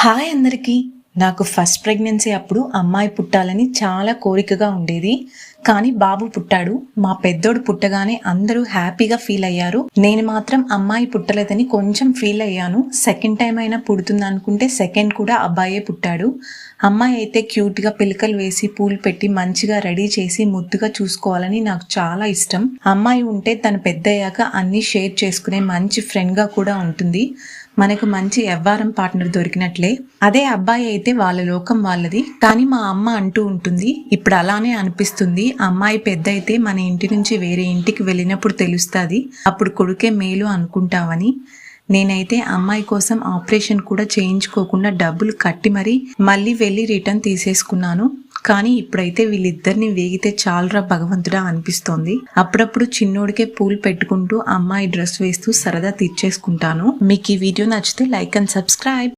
Hi అందరికీ. నాకు first pregnancy అప్పుడు అమ్మాయి పుట్టాలని చాలా కోరికగా ఉండేది. కానీ బాబు పుట్టాడు. మా పెద్దోడు పుట్టగానే అందరూ హ్యాపీగా ఫీల్ అయ్యారు. నేను మాత్రం అమ్మాయి పుట్టలేదని కొంచెం ఫీల్ అయ్యాను. సెకండ్ టైం అయినా పుడుతుంది అనుకుంటే సెకండ్ కూడా అబ్బాయే పుట్టాడు. అమ్మాయి అయితే క్యూట్గా పిలకలు వేసి పూలు పెట్టి మంచిగా రెడీ చేసి ముద్దుగా చూసుకోవాలని నాకు చాలా ఇష్టం. అమ్మాయి ఉంటే తను పెద్దయ్యాక అన్నీ షేర్ చేసుకునే మంచి ఫ్రెండ్గా కూడా ఉంటుంది. మనకు మంచి ఎవ్వారం పార్ట్నర్ దొరికినట్లే. అదే అబ్బాయి అయితే వాళ్ళ లోకం వాళ్ళది. కానీ మా అమ్మ అంటూ ఉంటుంది, ఇప్పుడు అలానే అనిపిస్తుంది, అమ్మాయి పెద్ద అయితే మన ఇంటి నుంచి వేరే ఇంటికి వెళ్ళినప్పుడు తెలుస్తుంది, అప్పుడు కొడుకే మేలు అనుకుంటావని. నేనైతే అమ్మాయి కోసం ఆపరేషన్ కూడా చేయించుకోకుండా డబ్బులు కట్టి మళ్ళీ వెళ్ళి రిటర్న్ తీసేసుకున్నాను. కానీ ఇప్పుడైతే వీళ్ళిద్దరిని వేగితే చాలరా భగవంతుడా అనిపిస్తోంది. అప్పుడప్పుడు చిన్నోడికే పూలు పెట్టుకుంటూ అమ్మాయి డ్రెస్ వేస్తూ సరదా తీర్చేసుకుంటాను. మీకు ఈ వీడియో నచ్చితే లైక్ అండ్ సబ్స్క్రైబ్.